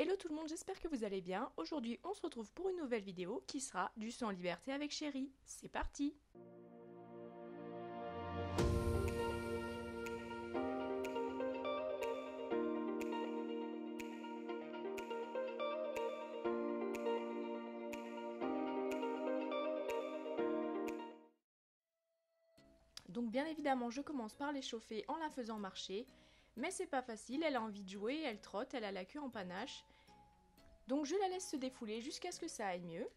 Hello tout le monde, j'espère que vous allez bien. Aujourd'hui, on se retrouve pour une nouvelle vidéo qui sera du saut en liberté avec Chérie. C'est parti! Donc bien évidemment, je commence par l'échauffer en la faisant marcher. Mais c'est pas facile, elle a envie de jouer, elle trotte, elle a la queue en panache. Donc je la laisse se défouler jusqu'à ce que ça aille mieux.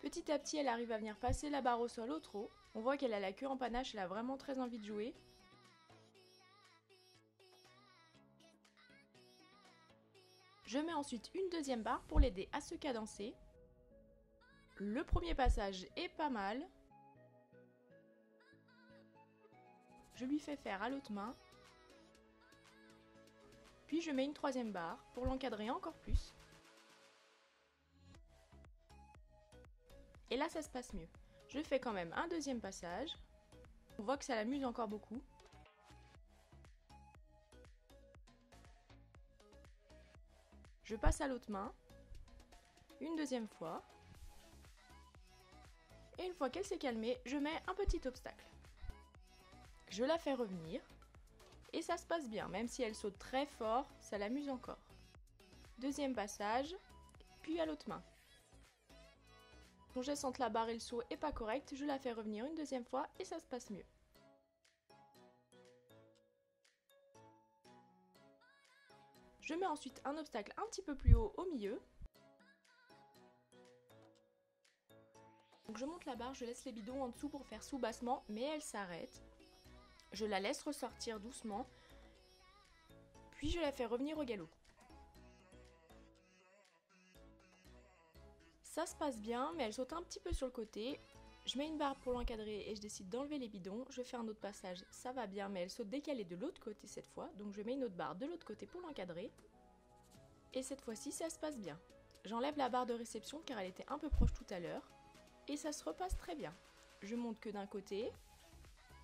Petit à petit, elle arrive à venir passer la barre au sol au trot. On voit qu'elle a la queue en panache, elle a vraiment très envie de jouer. Je mets ensuite une deuxième barre pour l'aider à se cadencer. Le premier passage est pas mal. Je lui fais faire à l'autre main. Puis je mets une troisième barre pour l'encadrer encore plus. Et là, ça se passe mieux. Je fais quand même un deuxième passage. On voit que ça l'amuse encore beaucoup. Je passe à l'autre main, une deuxième fois, et une fois qu'elle s'est calmée, je mets un petit obstacle. Je la fais revenir, et ça se passe bien, même si elle saute très fort, ça l'amuse encore. Deuxième passage, puis à l'autre main. Mon geste entre la barre et le saut est pas correct, je la fais revenir une deuxième fois, et ça se passe mieux. Je mets ensuite un obstacle un petit peu plus haut au milieu. Donc je monte la barre, je laisse les bidons en dessous pour faire sous-bassement, mais elle s'arrête. Je la laisse ressortir doucement, puis je la fais revenir au galop. Ça se passe bien, mais elle saute un petit peu sur le côté. Je mets une barre pour l'encadrer et je décide d'enlever les bidons. Je fais un autre passage, ça va bien, mais elle saute décalée de l'autre côté cette fois. Donc je mets une autre barre de l'autre côté pour l'encadrer. Et cette fois-ci, ça se passe bien. J'enlève la barre de réception car elle était un peu proche tout à l'heure. Et ça se repasse très bien. Je monte que d'un côté.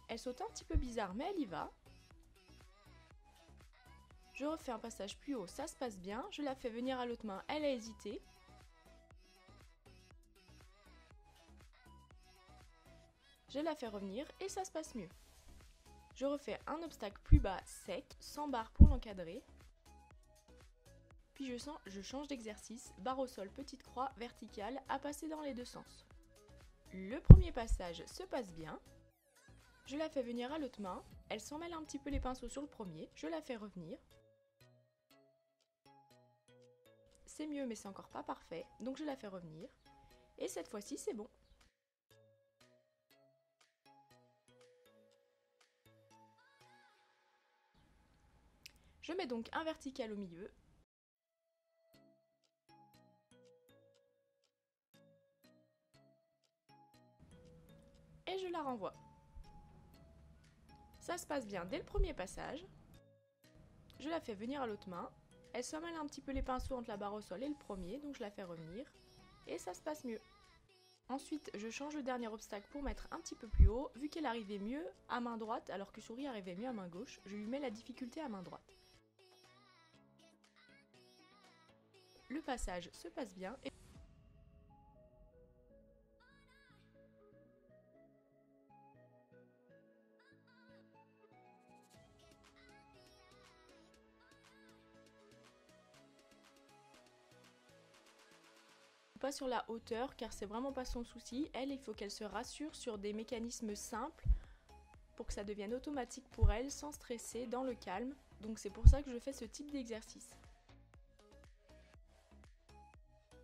Elle saute un petit peu bizarre, mais elle y va. Je refais un passage plus haut, ça se passe bien. Je la fais venir à l'autre main, elle a hésité. Je la fais revenir et ça se passe mieux. Je refais un obstacle plus bas, sec, sans barre pour l'encadrer. Puis je change d'exercice, barre au sol, petite croix, verticale, à passer dans les deux sens. Le premier passage se passe bien. Je la fais venir à l'autre main, elle s'en mêle un petit peu les pinceaux sur le premier, je la fais revenir. C'est mieux mais c'est encore pas parfait, donc je la fais revenir. Et cette fois-ci c'est bon. Je mets donc un vertical au milieu. Et je la renvoie. Ça se passe bien dès le premier passage. Je la fais venir à l'autre main. Elle se mêle un petit peu les pinceaux entre la barre au sol et le premier, donc je la fais revenir. Et ça se passe mieux. Ensuite, je change le dernier obstacle pour mettre un petit peu plus haut. Vu qu'elle arrivait mieux à main droite, alors que Souris arrivait mieux à main gauche, je lui mets la difficulté à main droite. Le passage se passe bien. Pas sur la hauteur car c'est vraiment pas son souci. Elle, il faut qu'elle se rassure sur des mécanismes simples pour que ça devienne automatique pour elle sans stresser, dans le calme. Donc c'est pour ça que je fais ce type d'exercice.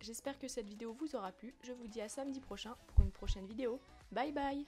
J'espère que cette vidéo vous aura plu. Je vous dis à samedi prochain pour une prochaine vidéo. Bye bye!